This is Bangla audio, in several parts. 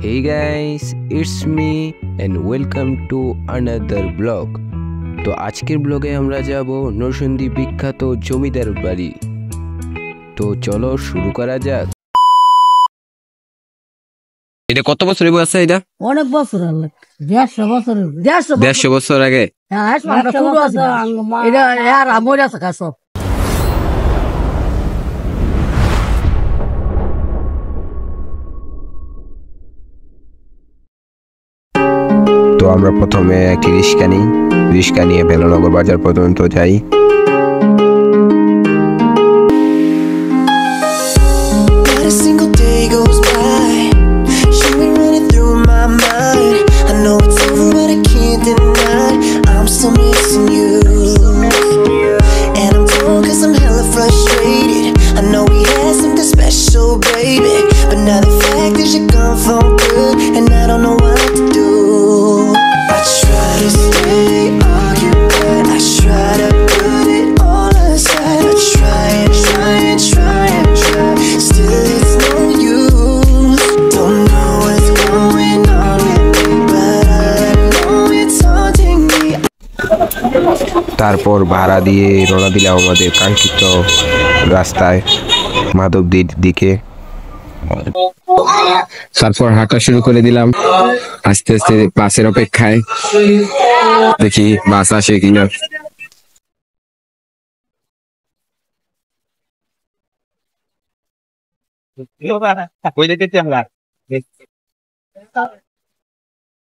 Hey guys, it's me and welcome to another vlog. তো আজকের ব্লগে আমরা যাব নরসিংদী বিখ্যাত জমিদার বাড়ি। তো চলো শুরু করা যাক। এটা কত বছর আছে? এটা অনেক বছর আগে 150 বছর আগে। হ্যাঁ, এটা আর আমার আছে সব। তো আমরা প্রথমে একটি রিক্সা নিয়ে বেলানগর বাজার পর্যন্ত যাই। তারপর ভাড়া দিয়ে রওনা দিলাম আমাদের কাঙ্ক্ষিত রাস্তায় মাধবদীর দিকে। তারপর হাঁটা শুরু করে দিলাম আস্তে আস্তে বাসের অপেক্ষায়, দেখি বাস আসে কিনা।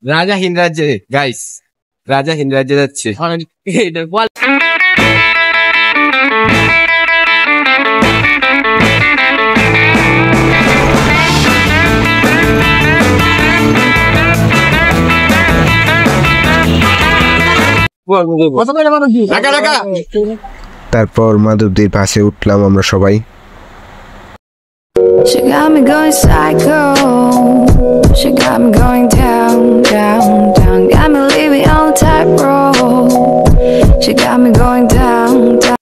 রাজা হিন্দ রাজ্যে গাইস, রাজা হিন্দ রাজ্যে যাচ্ছে। তারপর মাধবদীর বাসে উঠলাম আমরা সবাই। She got me going psycho. She got me going down, down, down. Got me living on tightrope. She got me going down, down.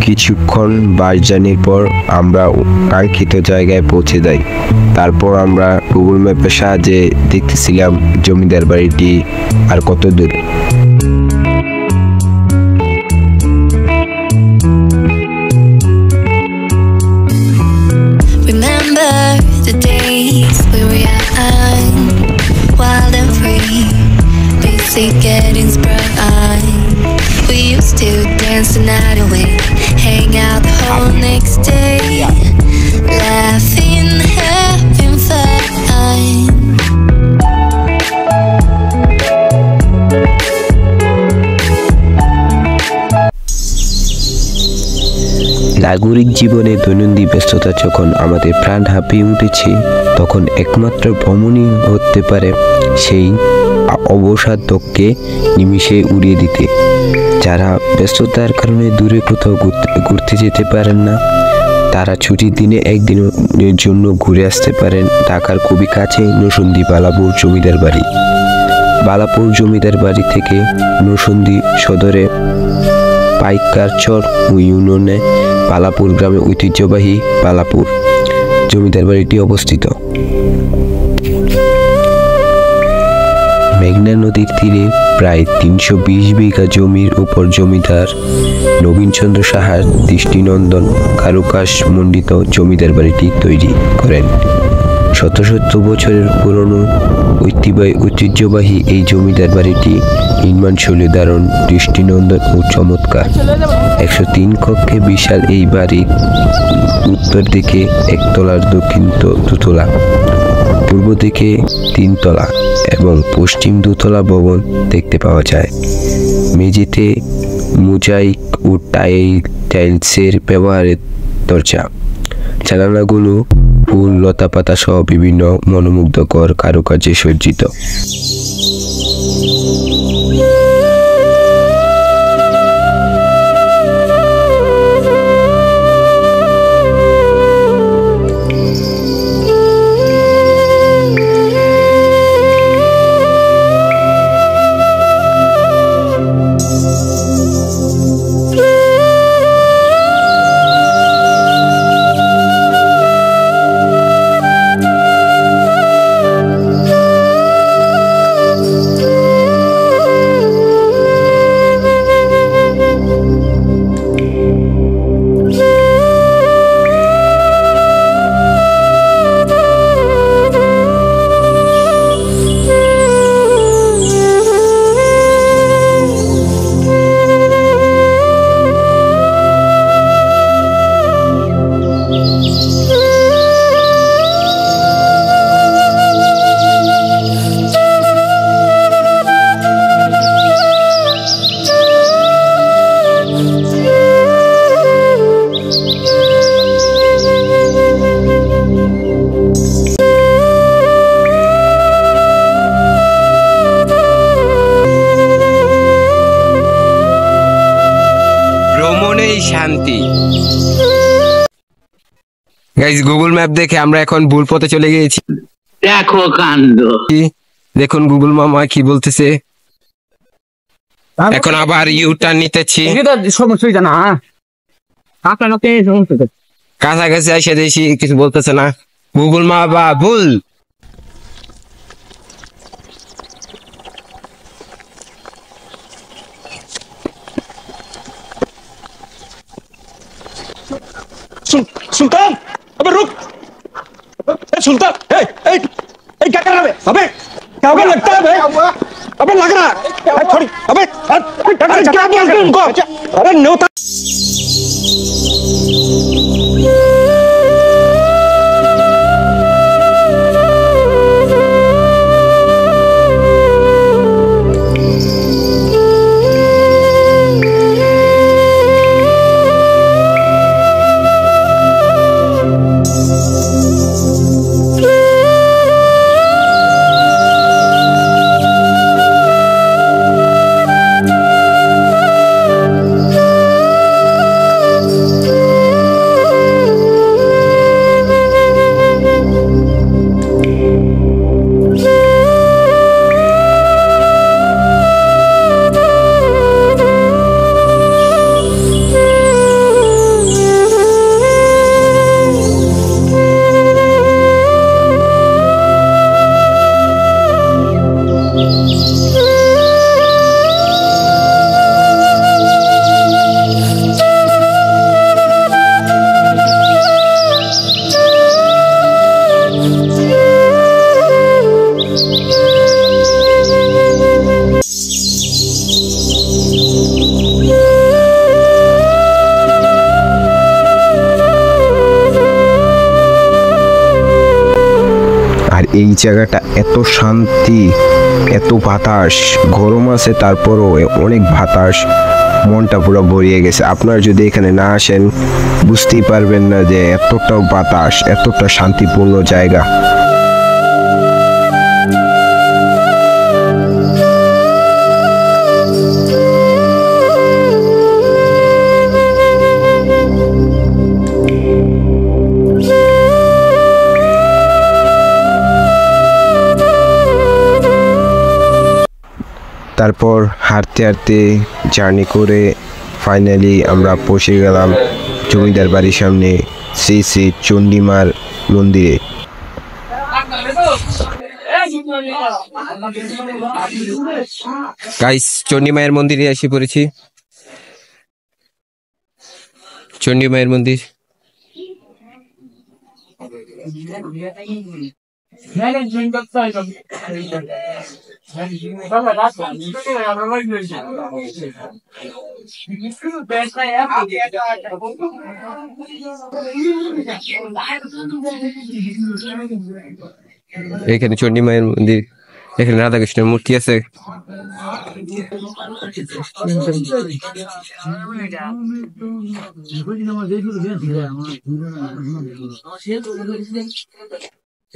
কিছুক্ষণ বাস জার্নির পর আমরা কাঙ্ক্ষিত জায়গায় পৌঁছে যাই। তারপর আমরা গুগল ম্যাপের সাহায্যে দেখতেছিলাম জমিদার বাড়িটি আর কত দূর। Remember the days we were young, wild and free, basic getting sprung. We used to dance the night away, hang out the whole next day, laughing, having fun. নাগরিক জীবনে দৈনন্দিন ব্যস্ততা যখন আমাদের প্রাণ হাঁপিয়ে উঠেছে, তখন একমাত্র ভ্রমণই হতে পারে সেই অবসাদকে নিমিষে উড়িয়ে দিতে। যারা ব্যস্ততার কারণে দূরে কোথাও ঘুরতে যেতে পারেন না, তারা ছুটির দিনে একদিনের জন্য ঘুরে আসতে পারেন ঢাকার খুবই কাছে নরসিংদী বালাপুর জমিদার বাড়ি। বালাপুর জমিদার বাড়ি থেকে নরসিংদী সদরে পাইকারচর ইউনিয়নে বালাপুর গ্রামে ঐতিহ্যবাহী বালাপুর জমিদার বাড়িটি অবস্থিত। মেঘনা নদীর তীরে প্রায় 320 বিঘা জমির উপর জমিদার নবীনচন্দ্র সাহার দৃষ্টিনন্দন কারুকাশ মণ্ডিত জমিদার বাড়িটি তৈরি করেন। শত শত বছরের পুরনো ঐতিহ্যবাহী এই জমিদার বাড়িটি নির্মাণশৈলী দারুণ দৃষ্টিনন্দন ও চমৎকার। 103 কক্ষে বিশাল এই বাড়ির উত্তর দিকে একতলার দক্ষিণ দুতলা, পূর্ব দিকে 3 তলা এবং পশ্চিম 2 তলা ভবন দেখতে পাওয়া যায়। মেঝেতে মোজাইক ও টাইলসের ব্যবহারের দরজা। জানালাগুলো ফুল, লতাপাতা সহ বিভিন্ন মনোমুগ্ধকর কারুকার্যে সজ্জিত। শান্তি। গাইস, গুগল ম্যাপ দেখে আমরা এখন ভুল পথে চলে গিয়েছি। দেখো কাণ্ড, দেখুন গুগল মামা কি বলতেছে। এখন আবার ইউ টার্ন নিতেছি। সমস্যা জানা আপনার কাছাকাছি এসে দেখি কিছু বলতেছে না। গুগল মামা ভুল। सुल्तान, अबे रुक। सुल्तान, क्या कर रहा है? अबे क्या होगा? लगता है भाई, अबे लग रहा है। छोड़ी, अबे अरे क्या बोलते हैं उनको? अरे न्योता। এই জায়গাটা এত শান্তি, এত বাতাস, গরম আছে তারপরও অনেক বাতাস, মনটা পুরো ভরিয়ে গেছে। আপনারা যদি এখানে না আসেন বুঝতেই পারবেন না যে এতটা বাতাস, এতটা শান্তিপূর্ণ জায়গা। তারপর হাঁটতে হাঁটতে জার্নি করে ফাইনালি আমরা পৌঁছে গেলাম জমিদার বাড়ির সামনে শ্রী শ্রী চণ্ডীমার মন্দিরে। গাইস, চণ্ডী মায়ের মন্দিরে এসে পড়েছি। চণ্ডী মায়ের মন্দির। এখানে চণ্ডী মায়ের মন্দির এখানে রাধাকৃষ্ণের মূর্তি আছে।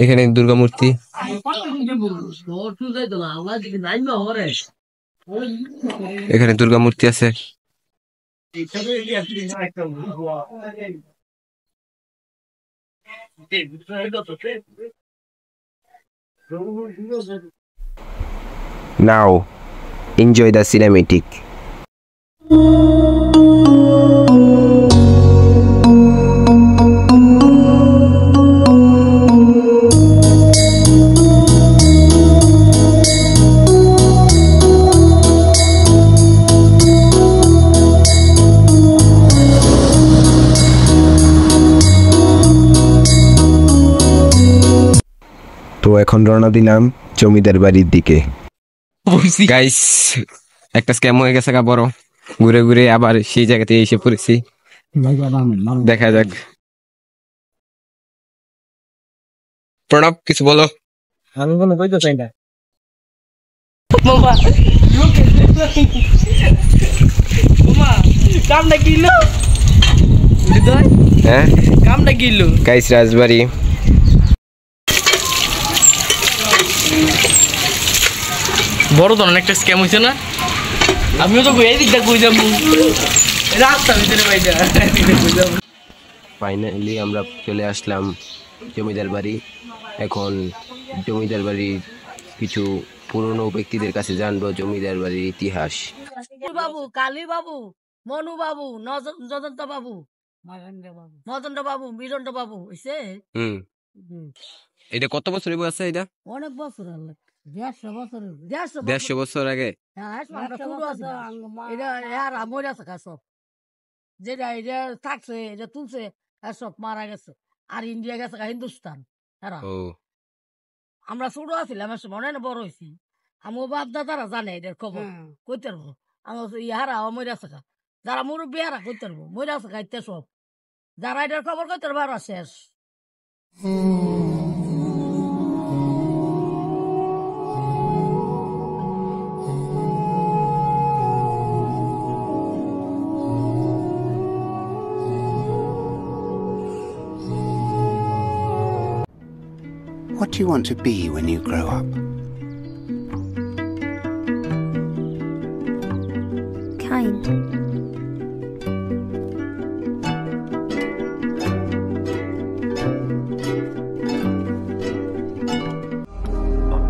এখানে দুর্গা মূর্তি। এখানে দুর্গা মূর্তি আছে। Now, enjoy the cinematic. তো এখন রওনা দিলাম জমিদার বাড়ির দিকে। গাইস, একটা স্ক্যাম হয়ে গেছে গা বড়, ঘুরে ঘুরে আবার সেই জায়গাতে এসে পড়েছি। দেখা যাক। প্রণব, কিছু বলো। আমি কোনো কইতে চাই না। কামটা কিলো হ্যাঁ, কামটা কিলো গাইস রাজবাড়ি। বড় ধরনের একটা স্ক্যাম হয়েছে না? আমিও তো এই দিকটা কই যাবো, রাস্তা ভিতরে বাইজা ফাইনালি আমরা চলে আসলাম জমিদার বাড়ি। এখন জমিদার বাড়ির কিছু পুরনো ব্যক্তিদের কাছে জানবো জমিদার বাড়ির ইতিহাস। বাবু, কালী বাবু, মনু বাবু, নজন্ত বাবু, মদন্ত বাবু, মিরন্ত বাবু হইছে। এটা কত বছর আছে? এটা অনেক বছর, 150 বছর, 150 বছর আগে। যেটা এটা থাকছে, এটা তুলছে, সব মারা গেছে। আর ইন্ডিয়া গেছে হিন্দুস্তান। আমরা ছোট আছিলাম, মনে না বড় হয়েছি। আমার বাপ দাদারা জানে এটার খবর, কইতে পারবো। আমার ইহারা মরে আছে, যারা মুরব্বী হারা কইতে পারবো, মরে আছে খাইতে সব। যারা এটার খবর কইতে পারবো শেষ। What do you want to be when you grow up? Kind.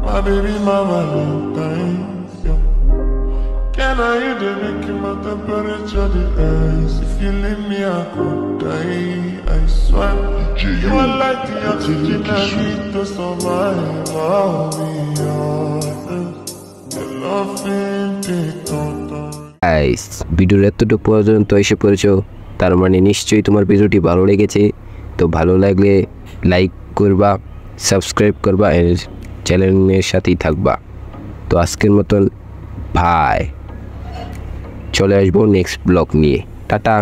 My baby mama long time, yeah. Can I hear the making my temperature the rise? If you leave me I could die, I swear. You are like the oxygen I need to survive. I'll be honest, your love ain't taken. Guys, ভিডিওর এতটুকু পর্যন্ত এসে পড়েছো, তার মানে নিশ্চয়ই তোমার ভিডিওটি ভালো লেগেছে। তো ভালো লাগলে লাইক করবা, সাবস্ক্রাইব করবা, এর চ্যানেলের সাথেই থাকবা। তো আজকের মতন ভাই, চলে আসবো নেক্সট ব্লগ নিয়ে। টাটা।